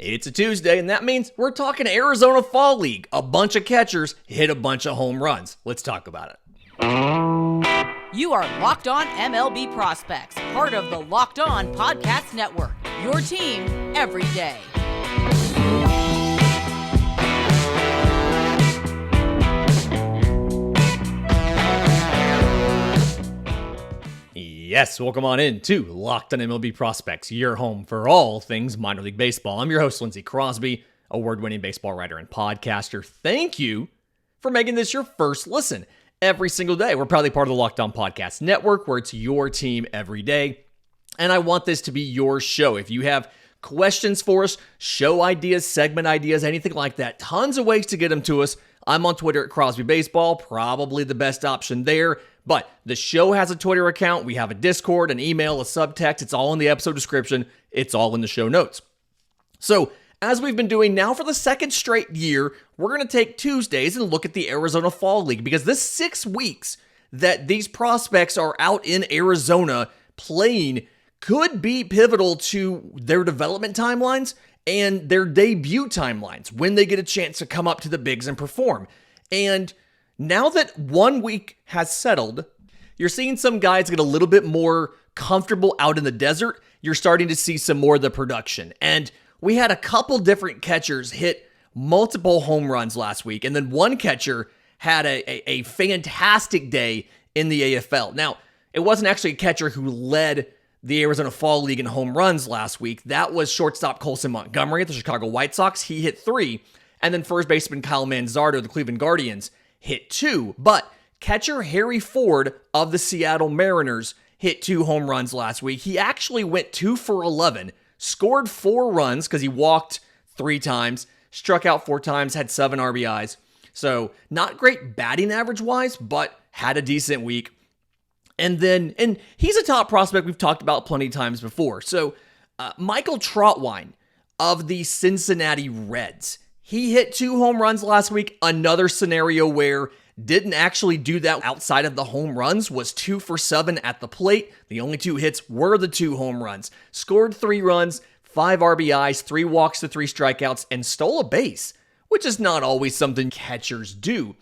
It's a Tuesday, and that means we're talking Arizona Fall League. A bunch of catchers hit a bunch of home runs. Let's talk about it. You are Locked On MLB Prospects, part of the Locked On Podcast Network, your team every day. Yes, welcome on in to Locked On MLB Prospects, your home for all things minor league baseball. I'm your host, Lindsay Crosby, award-winning baseball writer and podcaster. Thank you for making this your first listen every single day. We're proudly part of the Locked On Podcast Network, where it's your team every day. And I want this to be your show. If you have questions for us, show ideas, segment ideas, anything like that, tons of ways to get them to us. I'm on Twitter at Crosby Baseball, probably the best option there. But the show has a Twitter account. We have a Discord, an email, a subtext. It's all in the episode description. It's all in the show notes. So, as we've been doing now for the second straight year, we're going to take Tuesdays and look at the Arizona Fall League, because this 6 weeks that these prospects are out in Arizona playing could be pivotal to their development timelines and their debut timelines when they get a chance to come up to the bigs and perform. And now that 1 week has settled, you're seeing some guys get a little bit more comfortable out in the desert. You're starting to see some more of the production. And we had a couple different catchers hit multiple home runs last week. And then one catcher had a fantastic day in the AFL. Now, it wasn't actually a catcher who led the Arizona Fall League in home runs last week. That was shortstop Colson Montgomery at the Chicago White Sox. He hit 3. And then first baseman Kyle Manzardo of the Cleveland Guardians hit 2. But catcher Harry Ford of the Seattle Mariners hit 2 home runs last week. He actually went 2 for 11, scored 4 runs because he walked 3 times, struck out 4 times, had 7 RBIs. So not great batting average-wise, but had a decent week. And he's a top prospect we've talked about plenty of times before. So Michael Trautwein of the Cincinnati Reds, he hit 2 home runs last week. Another scenario where didn't actually do that outside of the home runs, was 2 for 7 at the plate. The only 2 hits were the 2 home runs. Scored 3 runs, 5 RBIs, 3 walks to 3 strikeouts, and stole a base, which is not always something catchers do.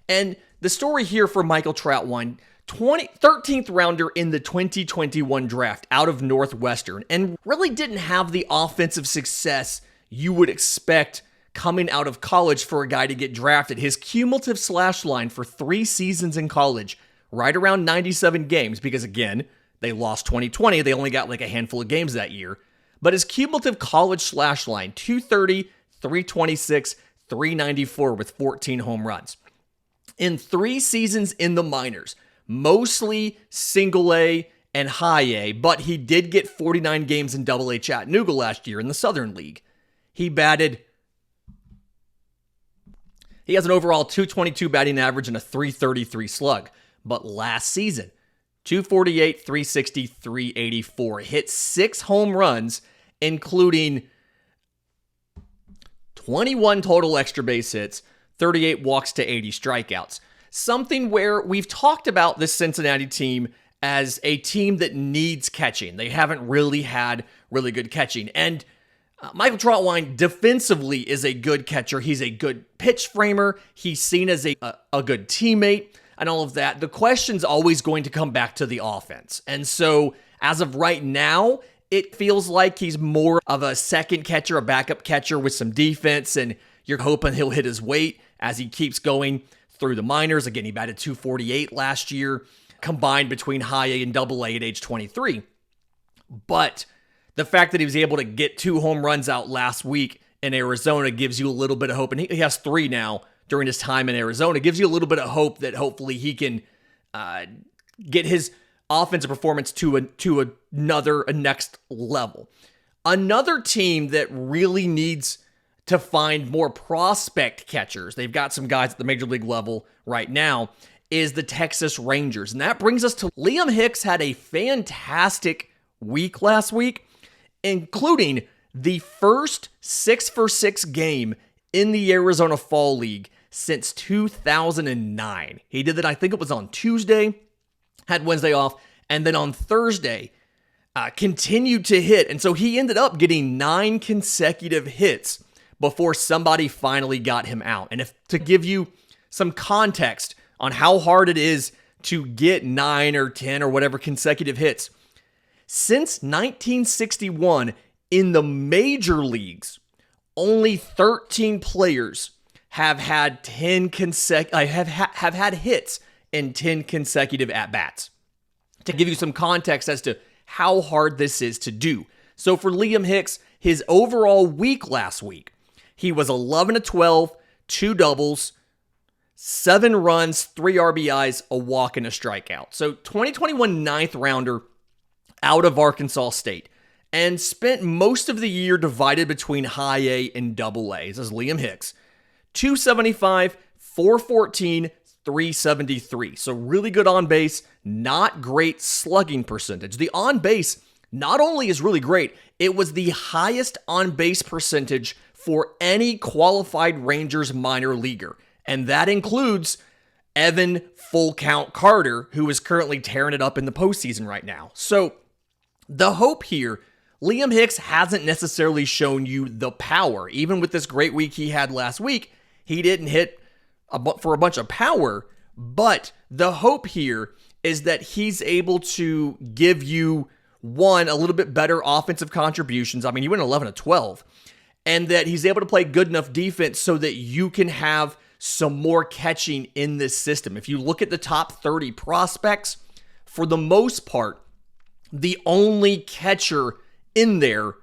And the story here for Michael Trautwein, 13th rounder in the 2021 draft out of Northwestern, and really didn't have the offensive success you would expect coming out of college for a guy to get drafted. His cumulative slash line for 3 seasons in college, right around 97 games, because again, they lost 2020. They only got like a handful of games that year. But his cumulative college slash line, 230, 326, 394 with 14 home runs. In 3 seasons in the minors, mostly single A and high A, but he did get 49 games in double A Chattanooga last year in the Southern League. He has an overall 222 batting average and a 333 slug. But last season, 248, 360, 384. Hit 6 home runs, including 21 total extra base hits, 38 walks to 80 strikeouts. Something where we've talked about this Cincinnati team as a team that needs catching. They haven't really had really good catching. And Michael Trautwein defensively is a good catcher. He's a good pitch framer. He's seen as a good teammate and all of that. The question's always going to come back to the offense. And so as of right now, it feels like he's more of a second catcher, a backup catcher with some defense, and you're hoping he'll hit his weight as he keeps going through the minors. Again, he batted 248 last year, combined between high A and double A at age 23. But the fact that he was able to get 2 home runs out last week in Arizona gives you a little bit of hope. And he has 3 now during his time in Arizona. It gives you a little bit of hope that hopefully he can get his offensive performance to a next level. Another team that really needs to find more prospect catchers, they've got some guys at the major league level right now, is the Texas Rangers. And that brings us to Liam Hicks. Had a fantastic week last week, including the first 6-for-6 game in the Arizona Fall League since 2009. He did that, I think it was on Tuesday, had Wednesday off, and then on Thursday, continued to hit. And so he ended up getting 9 consecutive hits before somebody finally got him out. And to give you some context on how hard it is to get 9 or 10 or whatever consecutive hits, since 1961 in the major leagues, only 13 players have had have had hits in 10 consecutive at-bats. To give you some context as to how hard this is to do. So for Liam Hicks, his overall week last week, he was 11-12, 2 doubles, 7 runs, 3 RBIs, a walk, and a strikeout. So 2021 ninth rounder out of Arkansas State, and spent most of the year divided between high A and double A. This is Liam Hicks. 275, 414, 373. So really good on base, not great slugging percentage. The on base not only is really great, it was the highest on base percentage for any qualified Rangers minor leaguer. And that includes Evan Full Count Carter, who is currently tearing it up in the postseason right now. So the hope here, Liam Hicks hasn't necessarily shown you the power. Even with this great week he had last week, he didn't hit for a bunch of power, but the hope here is that he's able to give you, one, a little bit better offensive contributions. I mean, he went 11-12, and that he's able to play good enough defense so that you can have some more catching in this system. If you look at the top 30 prospects, for the most part, the only catcher in there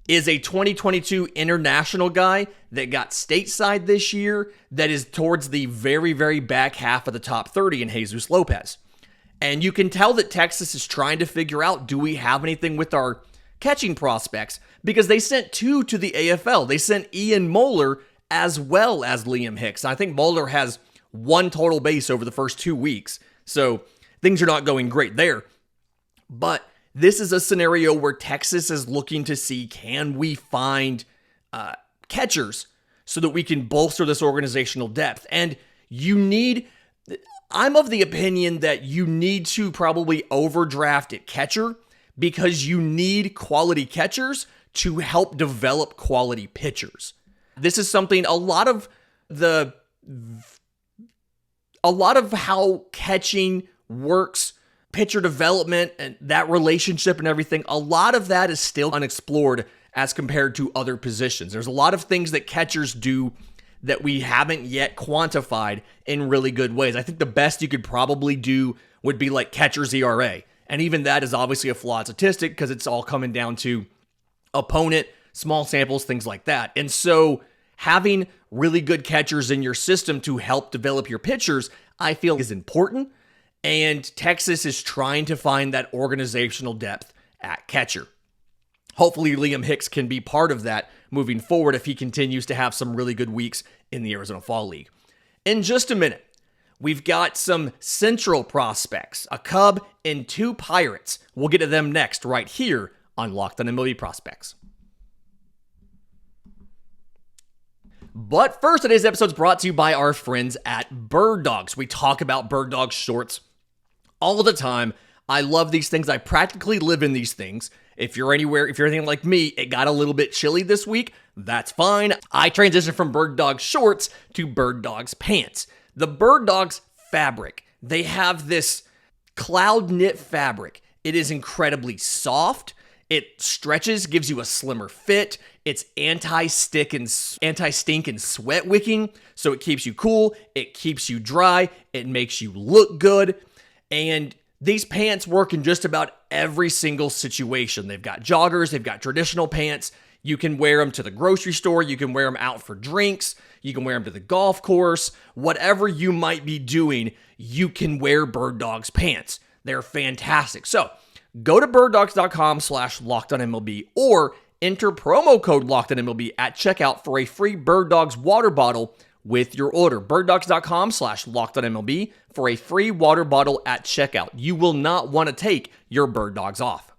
is a 2022 international guy that got stateside this year that is towards the very, very back half of the top 30 in Jesus Lopez. And you can tell that Texas is trying to figure out, do we have anything with our catching prospects? Because they sent 2 to the AFL. They sent Ian Moeller as well as Liam Hicks. I think Moeller has 1 total base over the first 2 weeks. So things are not going great there. But this is a scenario where Texas is looking to see, can we find catchers so that we can bolster this organizational depth? And I'm of the opinion that you need to probably overdraft at catcher because you need quality catchers to help develop quality pitchers. This is something a lot of how catching works, pitcher development and that relationship and everything, a lot of that is still unexplored as compared to other positions. There's a lot of things that catchers do that we haven't yet quantified in really good ways. I think the best you could probably do would be like catcher's ERA. And even that is obviously a flawed statistic because it's all coming down to opponent, small samples, things like that. And so having really good catchers in your system to help develop your pitchers, I feel is important. And Texas is trying to find that organizational depth at catcher. Hopefully Liam Hicks can be part of that moving forward if he continues to have some really good weeks in the Arizona Fall League. In just a minute, we've got some Central prospects, a Cub and 2 Pirates. We'll get to them next right here on Locked On MLB Prospects. But first, today's episode is brought to you by our friends at Bird Dogs. We talk about Bird Dogs shorts all the time. I love these things. I practically live in these things. If you're anything like me, it got a little bit chilly this week. That's fine. I transitioned from Bird Dogs shorts to Bird Dogs pants. The Bird Dogs fabric, they have this cloud knit fabric. It is incredibly soft. It stretches, gives you a slimmer fit. It's anti-stink and sweat wicking, so it keeps you cool, it keeps you dry, it makes you look good, and these pants work in just about every single situation. They've got joggers, they've got traditional pants. You can wear them to the grocery store, you can wear them out for drinks, you can wear them to the golf course. Whatever you might be doing, you can wear Bird Dogs pants. They're fantastic. So go to birddogs.com/LockedOnMLB or enter promo code LockedOnMLB at checkout for a free Bird Dogs water bottle with your order. birddogs.com/LockedOnMLB for a free water bottle at checkout. You will not want to take your Bird Dogs off.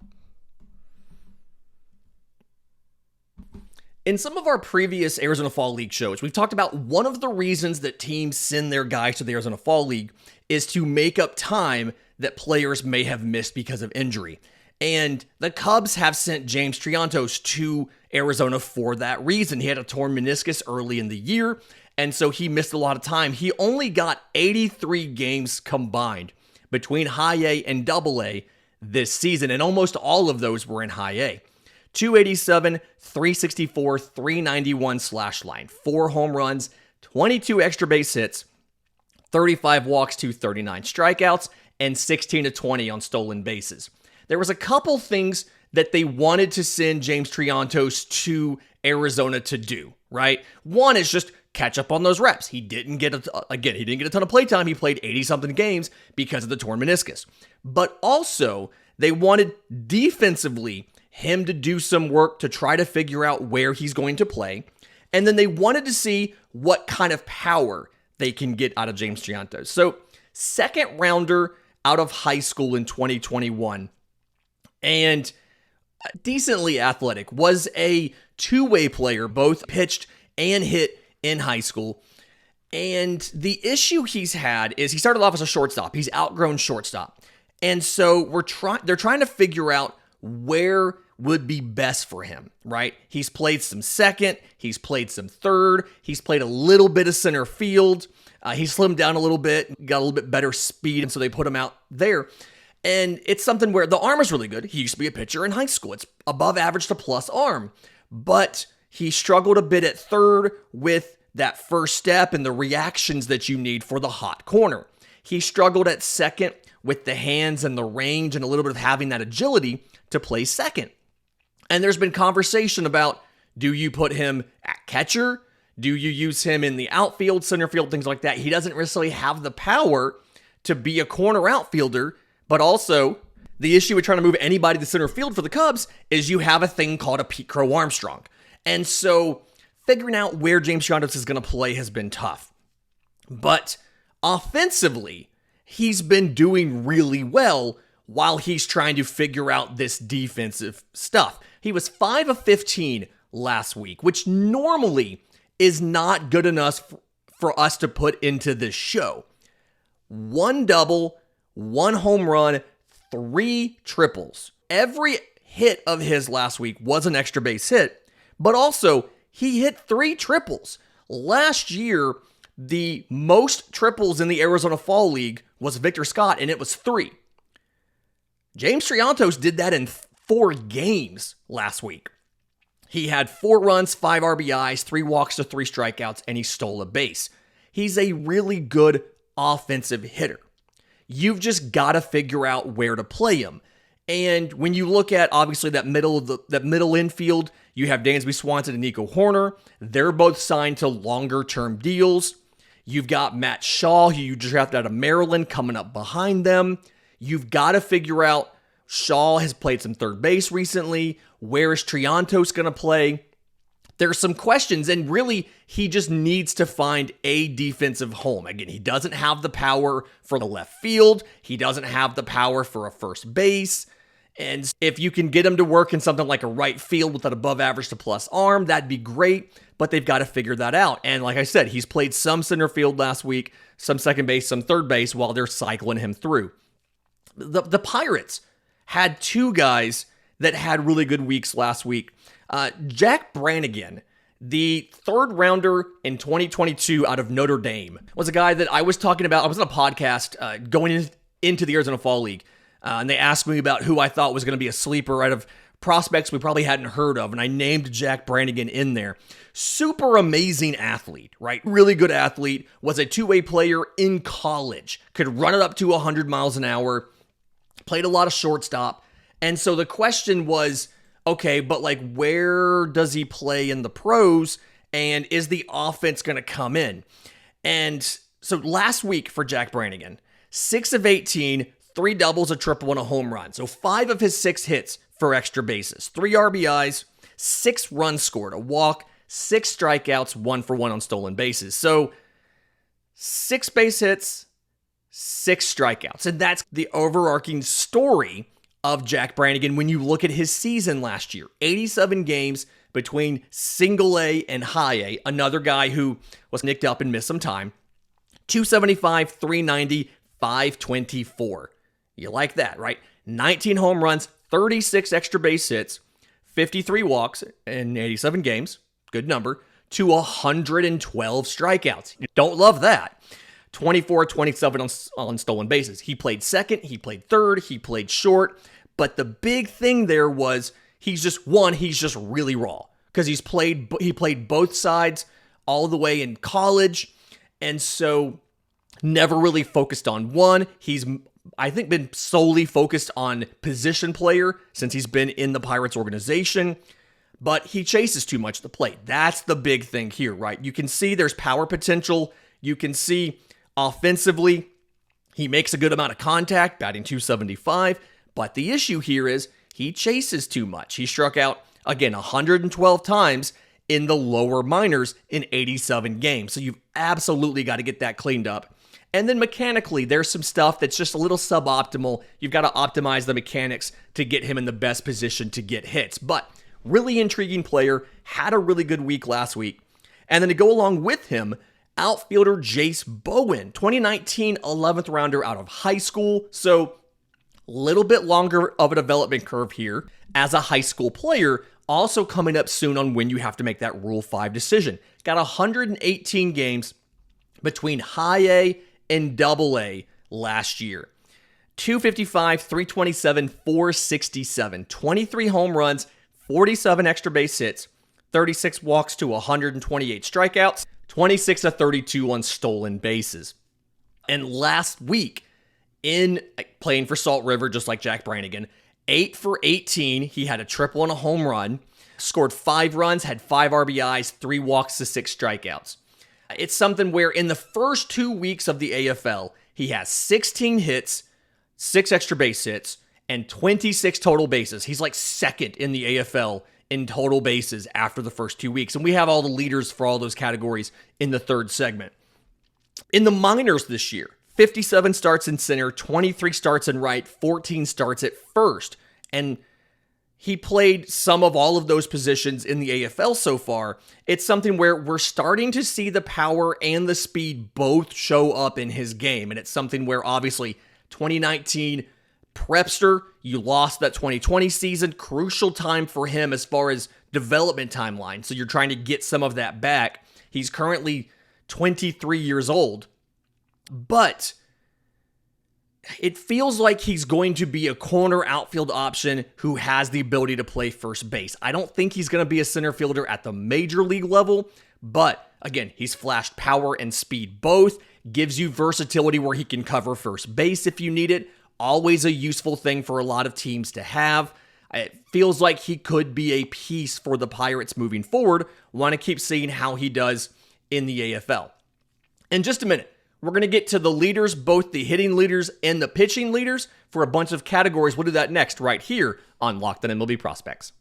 In some of our previous Arizona Fall League shows, we've talked about one of the reasons that teams send their guys to the Arizona Fall League is to make up time that players may have missed because of injury. And the Cubs have sent James Triantos to Arizona for that reason. He had a torn meniscus early in the year, and so he missed a lot of time. He only got 83 games combined between high A and double A this season, and almost all of those were in high A. 287, 364, 391 slash line, 4 home runs, 22 extra base hits, 35 walks to 39 strikeouts, and 16 to 20 on stolen bases. There was a couple things that they wanted to send James Triantos to Arizona to do, right? One is just catch up on those reps. He didn't get a ton of playtime. He played 80-something games because of the torn meniscus. But also, they wanted defensively him to do some work to try to figure out where he's going to play. And then they wanted to see what kind of power they can get out of James Triantos. So, second rounder out of high school in 2021, and decently athletic, was a two-way player, both pitched and hit in high school. And the issue he's had is he started off as a shortstop. He's outgrown shortstop. And so they're trying to figure out where would be best for him, right? He's played some second, he's played some third, he's played a little bit of center field. He slimmed down a little bit, got a little bit better speed, and so they put him out there. And it's something where the arm is really good. He used to be a pitcher in high school. It's above average to plus arm. But he struggled a bit at third with that first step and the reactions that you need for the hot corner. He struggled at second with the hands and the range and a little bit of having that agility to play second. And there's been conversation about, do you put him at catcher? Do you use him in the outfield, center field, things like that? He doesn't necessarily have the power to be a corner outfielder, but also the issue with trying to move anybody to center field for the Cubs is you have a thing called a Pete Crow Armstrong. And so figuring out where James Triantos is going to play has been tough. But offensively, he's been doing really well while he's trying to figure out this defensive stuff. He was 5 of 15 last week, which normally is not good enough for us to put into this show. 1 double, 1 home run, 3 triples. Every hit of his last week was an extra base hit, but also he hit 3 triples. Last year, the most triples in the Arizona Fall League was Victor Scott, and it was 3. James Triantos did that in 4 games last week. He had 4 runs, 5 RBIs, 3 walks to 3 strikeouts, and he stole a base. He's a really good offensive hitter. You've just got to figure out where to play him. And when you look at, obviously, that middle infield, you have Dansby Swanson and Nico Horner. They're both signed to longer-term deals. You've got Matt Shaw, who you drafted out of Maryland, coming up behind them. You've got to figure out, Shaw has played some third base recently. Where is Triantos going to play? There's some questions, and really, he just needs to find a defensive home. Again, he doesn't have the power for the left field. He doesn't have the power for a first base. And if you can get him to work in something like a right field with an above average to plus arm, that'd be great, but they've got to figure that out. And like I said, he's played some center field last week, some second base, some third base while they're cycling him through. The Pirates had 2 guys that had really good weeks last week. Jack Brannigan, the 3rd rounder in 2022 out of Notre Dame, was a guy that I was talking about. I was on a podcast going into the Arizona Fall League, and they asked me about who I thought was going to be a sleeper out of prospects we probably hadn't heard of, and I named Jack Brannigan in there. Super amazing athlete, right? Really good athlete, was a two-way player in college, could run it up to 100 miles an hour, played a lot of shortstop, and so the question was, okay, but like, where does he play in the pros, and is the offense going to come in? And so last week for Jack Brannigan, 6 of 18, 3 doubles, a triple, and a home run. So 5 of his 6 hits for extra bases, 3 RBIs, 6 runs scored, a walk, 6 strikeouts, 1 for 1 on stolen bases. So 6 base hits, 6 strikeouts. And that's the overarching story of Jack Brannigan when you look at his season last year. 87 games between single A and high A. Another guy who was nicked up and missed some time. 275, 390, 524. You like that, right? 19 home runs, 36 extra base hits, 53 walks in 87 games, good number, to 112 strikeouts. You don't love that. 24-27 on stolen bases. He played second, he played third, he played short, but the big thing there was he's just really raw because he played both sides all the way in college, and so never really focused on one. He's, I think, been solely focused on position player since he's been in the Pirates organization, but he chases too much at the plate. That's the big thing here, right? You can see there's power potential. You can see offensively, he makes a good amount of contact, batting .275, but the issue here is he chases too much. He struck out, again, 112 times in the lower minors in 87 games. So you've absolutely got to get that cleaned up. And then mechanically, there's some stuff that's just a little suboptimal. You've got to optimize the mechanics to get him in the best position to get hits. But really intriguing player, had a really good week last week. And then to go along with him, outfielder Jase Bowen, 2019 11th rounder out of high school. So a little bit longer of a development curve here as a high school player. Also coming up soon on when you have to make that Rule 5 decision. Got 118 games between high A and double A last year. 255, 327, 467, 23 home runs, 47 extra base hits, 36 walks to 128 strikeouts, 26 of 32 on stolen bases. And last week, in playing for Salt River, just like Jack Brannigan, 8 for 18, he had a triple and a home run, scored 5 runs, had 5 RBIs, 3 walks to 6 strikeouts. It's something where in the first 2 weeks of the AFL, he has 16 hits, 6 extra base hits, and 26 total bases. He's like second in the AFL in total bases after the first 2 weeks. And we have all the leaders for all those categories in the third segment. In the minors this year, 57 starts in center, 23 starts in right, 14 starts at first. And he played some of all of those positions in the AFL so far. It's something where we're starting to see the power and the speed both show up in his game. And it's something where obviously 2019 prepster, you lost that 2020 season, crucial time for him as far as development timeline. So you're trying to get some of that back. He's currently 23 years old, but it feels like he's going to be a corner outfield option who has the ability to play first base. I don't think he's going to be a center fielder at the major league level, but again, he's flashed power and speed both, gives you versatility where he can cover first base if you need it. Always a useful thing for a lot of teams to have. It feels like he could be a piece for the Pirates moving forward. Want to keep seeing how he does in the AFL. In just a minute, we're going to get to the leaders, both the hitting leaders and the pitching leaders for a bunch of categories. We'll do that next right here on Locked On MLB Prospects.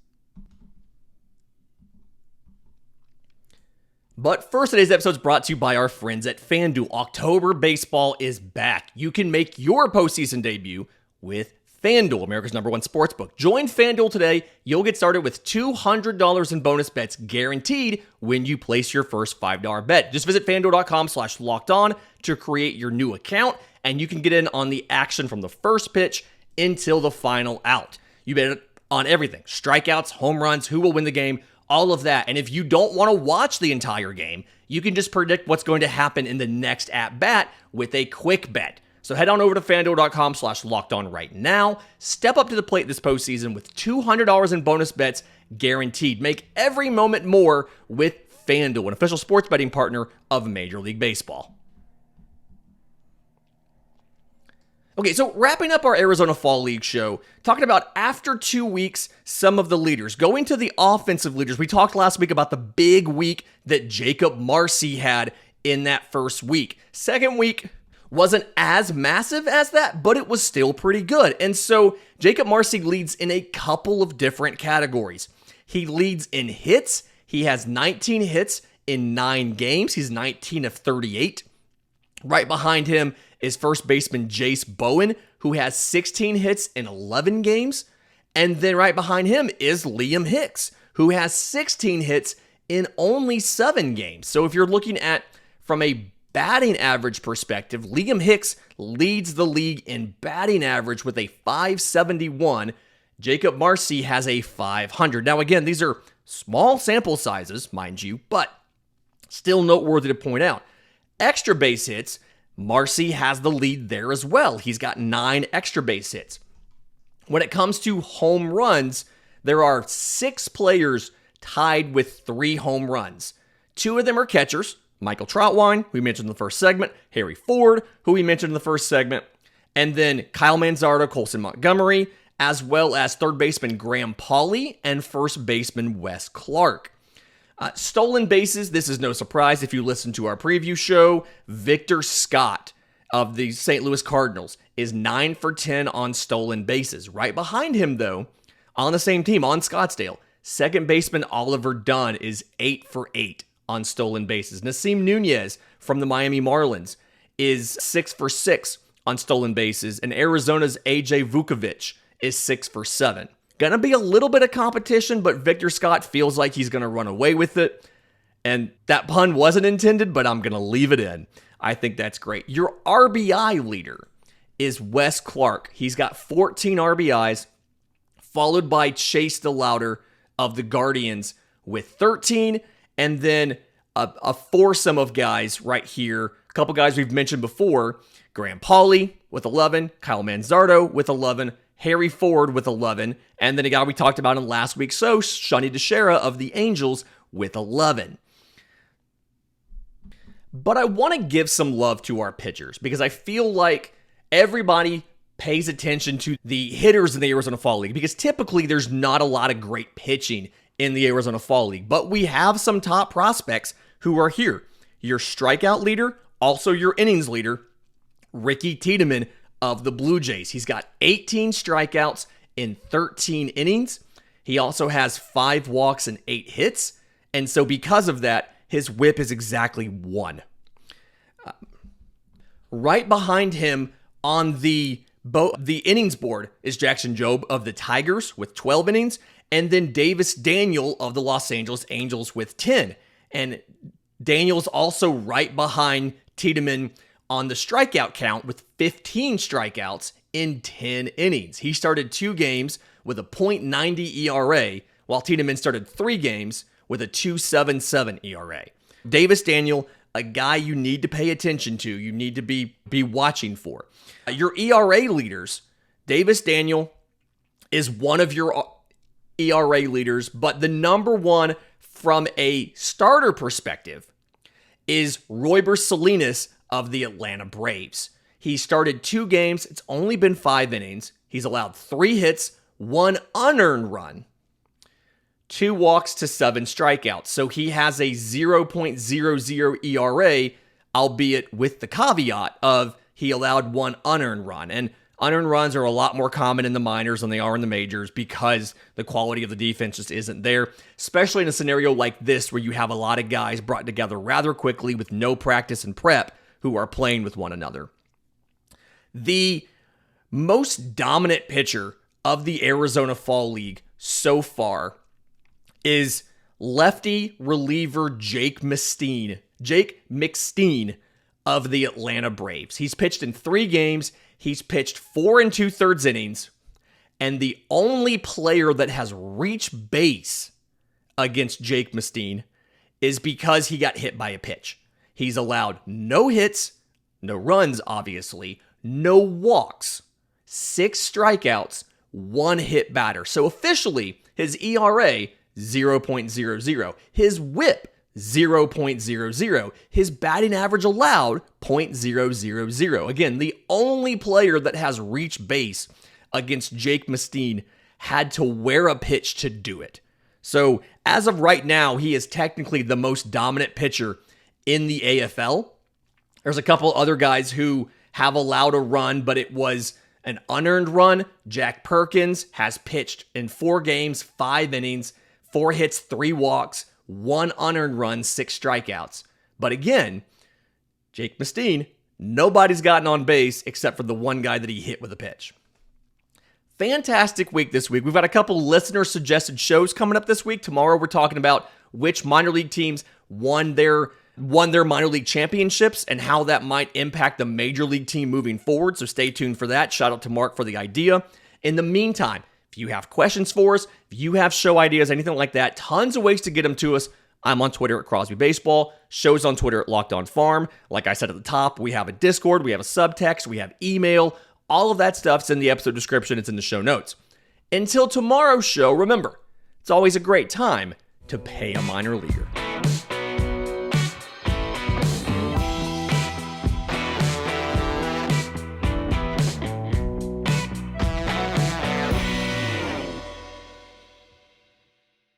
But first, today's episode is brought to you by our friends at FanDuel. October baseball is back. You can make your postseason debut with FanDuel, America's #1 sportsbook. Join FanDuel today. You'll get started with $200 in bonus bets guaranteed when you place your first $5 bet. Just visit FanDuel.com/lockedon to create your new account, and you can get in on the action from the first pitch until the final out. You bet on everything: strikeouts, home runs, who will win the game, all of that. And if you don't want to watch the entire game, you can just predict what's going to happen in the next at-bat with a quick bet. So head on over to FanDuel.com/lockedon right now. Step up to the plate this postseason with $200 in bonus bets guaranteed. Make every moment more with FanDuel, an official sports betting partner of Major League Baseball. Okay, so wrapping up our Arizona Fall League show, talking about after 2 weeks, some of the leaders. Going to the offensive leaders, we talked last week about the big week that Jacob Marcy had in that first week. Second week wasn't as massive as that, but it was still pretty good. And so Jacob Marcy leads in a couple of different categories. He leads in hits. He has 19 hits in 9 games. He's 19 of 38. Right behind him is first baseman Jase Bowen, who has 16 hits in 11 games. And then right behind him is Liam Hicks, who has 16 hits in only 7 games. So if you're looking at from a batting average perspective, Liam Hicks leads the league in batting average with a .571 Jacob Marcy has a 500. Now, again, these are small sample sizes, mind you, but still noteworthy to point out. Extra base hits, Marcy has the lead there as well. He's got 9 extra base hits. When it comes to home runs, there are 6 players tied with 3 home runs. 2 of them are catchers, Michael Trautwein, who we mentioned in the first segment, Harry Ford, who we mentioned in the first segment, and then Kyle Manzardo, Colson Montgomery, as well as third baseman Graham Pauley and first baseman Wes Clark. Stolen bases, this is no surprise if you listen to our preview show. Victor Scott of the St. Louis Cardinals is 9 for 10 on stolen bases. Right behind him, though, on the same team, on Scottsdale, second baseman Oliver Dunn is 8 for 8 on stolen bases. Nasim Nunez from the Miami Marlins is 6 for 6 on stolen bases, and Arizona's AJ Vukovic is 6 for 7. Gonna be a little bit of competition, but Victor Scott feels like he's gonna run away with it. And that pun wasn't intended, but I'm gonna leave it in. I think that's great. Your RBI leader is Wes Clark. He's got 14 RBIs, followed by Chase DeLauder of the Guardians with 13, and then a foursome of guys right here. A couple guys we've mentioned before. Graham Pauley with 11, Kyle Manzardo with 11, Harry Ford with 11, and then a guy we talked about in last week's show, Sonny DiChiara of the Angels with 11. But I want to give some love to our pitchers because I feel like everybody pays attention to the hitters in the Arizona Fall League because typically there's not a lot of great pitching in the Arizona Fall League, but we have some top prospects who are here. Your strikeout leader, also your innings leader, Ricky Tiedemann of the Blue Jays. He's got 18 strikeouts in 13 innings. He also has 5 walks and 8 hits. And so because of that, his whip is exactly 1. Right behind him on the innings board is Jackson Jobe of the Tigers with 12 innings. And then Davis Daniel of the Los Angeles Angels with 10. And Daniel's also right behind Tiedemann on the strikeout count with 15 strikeouts in 10 innings. He started 2 games with a .90 ERA, while Tiedemann started 3 games with a 2.77 ERA. Davis Daniel, a guy you need to pay attention to, you need to be watching for. Your ERA leaders, Davis Daniel is one of your ERA leaders, but the number one from a starter perspective is Royber Salinas of the Atlanta Braves. He started 2 games. It's only been 5 innings. He's allowed 3 hits, 1 unearned run, 2 walks to 7 strikeouts. So he has a 0.00 ERA, albeit with the caveat of he allowed 1 unearned run. And unearned runs are a lot more common in the minors than they are in the majors because the quality of the defense just isn't there, especially in a scenario like this where you have a lot of guys brought together rather quickly with no practice and prep who are playing with one another. The most dominant pitcher of the Arizona Fall League so far is lefty reliever Jake McSteen of the Atlanta Braves. He's pitched in 3 games. He's pitched 4 2/3 innings, and the only player that has reached base against Jake McSteen is because he got hit by a pitch. He's allowed no hits, no runs, obviously, no walks, 6 strikeouts, 1 hit batter. So officially, his ERA, 0.00. His whip, 0.00. His batting average allowed, .000. Again, the only player that has reached base against Jake McSteen had to wear a pitch to do it. So as of right now, he is technically the most dominant pitcher in the AFL. There's a couple other guys who have allowed a run, but it was an unearned run. Jack Perkins has pitched in 4 games, 5 innings, 4 hits, 3 walks, 1 unearned run, 6 strikeouts. But again, Jake McSteen, nobody's gotten on base except for the one guy that he hit with a pitch. Fantastic week this week. We've got a couple listener-suggested shows coming up this week. Tomorrow we're talking about which minor league teams won their minor league championships and how that might impact the major league team moving forward. So stay tuned for that. Shout out to Mark for the idea. In the meantime, if If you have questions for us, if you have show ideas, anything like that, tons of ways to get them to us. I'm on Twitter at Crosby Baseball. Show's on Twitter at Locked On Farm. Like I said at the top, we have a Discord, we have a subtext, we have email. All of that stuff's in the episode description. It's in the show notes. Until tomorrow's show, remember, it's always a great time to pay a minor leaguer.